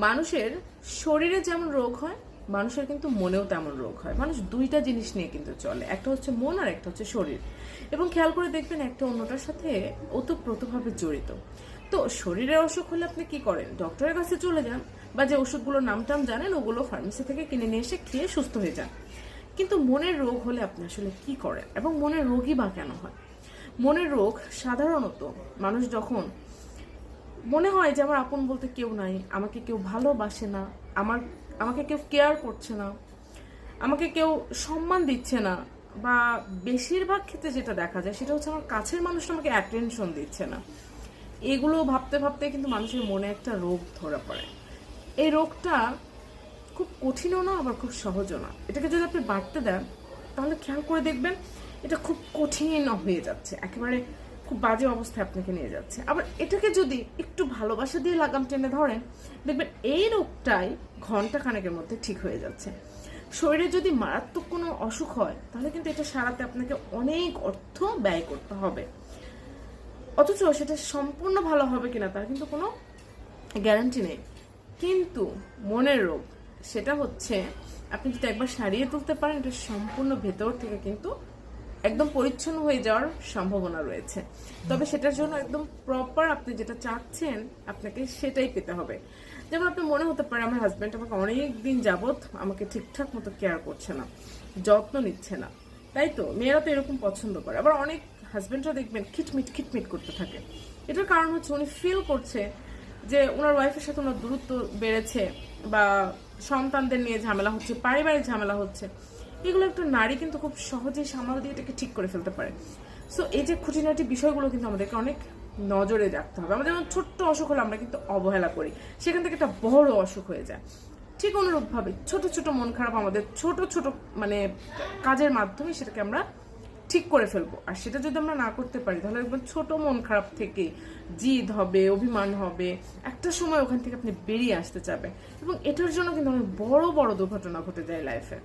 মানুষের শরীরে যেমন রোগ হয়, মানুষের কিন্তু মনেও তেমন রোগ হয়। মানুষ দুইটা জিনিস নিয়ে কিন্তু চলে, একটা হচ্ছে মন আর একটা হচ্ছে শরীর। এবং খেয়াল করে দেখবেন একটা অন্যটার সাথে ওতপ্রোতভাবে জড়িত। তো শরীরের অসুখ হলে আপনি কি করেন? ডক্টরের কাছে চলে যান, বা যে ওষুধগুলোর নাম টাম জানেন ওগুলো ফার্মেসি থেকে কিনে নিয়ে এসে খেয়ে সুস্থ হয়ে যান। কিন্তু মনের রোগ হলে আপনি আসলে কি করেন, এবং মনের রোগই বা কেন হয়? মনের রোগ সাধারণত মানুষ যখন মনে হয় যে আমার আপন বলতে কেউ নাই, আমাকে কেউ ভালোবাসে না, আমাকে কেউ কেয়ার করছে না, আমাকে কেউ সম্মান দিচ্ছে না, বা বেশিরভাগ ক্ষেত্রে যেটা দেখা যায় সেটা হচ্ছে আমার কাছের মানুষটা আমাকে অ্যাটেনশন দিচ্ছে না, এগুলো ভাবতে ভাবতে কিন্তু মানুষের মনে একটা রোগ ধরা পড়ে। এই রোগটা খুব কঠিনও না, আবার খুব সহজও না। এটাকে যদি আপনি বাড়তে দেন তাহলে খেয়াল করে দেখবেন এটা খুব কঠিন হয়ে যাচ্ছে, একেবারে খুব বাজে অবস্থায় আপনাকে নিয়ে যাচ্ছে। আবার এটাকে যদি একটু ভালোবাসা দিয়ে লাগাম টেনে ধরেন, দেখবেন এই রোগটাই ঘন্টা খানেকের মধ্যে ঠিক হয়ে যাচ্ছে। শরীরে যদি মারাত্মক কোনো অসুখ হয় তাহলে কিন্তু এটা সারাতে আপনাকে অনেক অর্থ ব্যয় করতে হবে, অথচ সেটা সম্পূর্ণ ভালো হবে কিনা তার কিন্তু কোনো গ্যারান্টি নেই। কিন্তু মনের রোগ, সেটা হচ্ছে আপনি যদি একবার সারিয়ে তুলতে পারেন, এটা সম্পূর্ণ ভেতর থেকে কিন্তু একদম পরিচ্ছন্ন হয়ে যাওয়ার সম্ভাবনা রয়েছে। তবে সেটার জন্য একদম প্রপার আপনি যেটা চাচ্ছেন আপনাকে সেটাই পেতে হবে। যেমন আপনি মনে হতে পারে আমার হাজব্যান্ড আমাকে অনেক দিন যাবত আমাকে ঠিকঠাক মতো কেয়ার করছে না, যত্ন নিচ্ছে না, তাই তো মেয়েরা তো এরকম পছন্দ করে। আবার অনেক হাজব্যান্ডরা দেখবেন খিটমিট খিটমিট করতে থাকে। এটার কারণ হচ্ছে উনি ফিল করছে যে ওনার ওয়াইফের সাথে ওনার দূরত্ব বেড়েছে, বা সন্তানদের নিয়ে ঝামেলা হচ্ছে, পারিবারিক ঝামেলা হচ্ছে। এগুলো একটা নারী কিন্তু খুব সহজেই সামাল দিয়ে এটাকে ঠিক করে ফেলতে পারে। সো এই যে খুঁটিনাটি বিষয়গুলো কিন্তু আমাদেরকে অনেক নজরে রাখতে হবে। আমাদের যেমন ছোট্ট অসুখ হলে আমরা কিন্তু অবহেলা করি, সেখান থেকে একটা বড় অসুখ হয়ে যায়। ঠিক অনুরূপভাবে ছোট ছোট মন খারাপ আমাদের ছোট ছোট মানে কাজের মাধ্যমে সেটাকে আমরা ঠিক করে ফেলবো। আর সেটা যদি আমরা না করতে পারি তাহলে একবার ছোট মন খারাপ থেকে জিদ হবে, অভিমান হবে, একটা সময় ওখান থেকে আপনি বেরিয়ে আসতে চাবেন, এবং এটার জন্য কিন্তু অনেক বড় বড় দুর্ঘটনা ঘটে যায় লাইফে।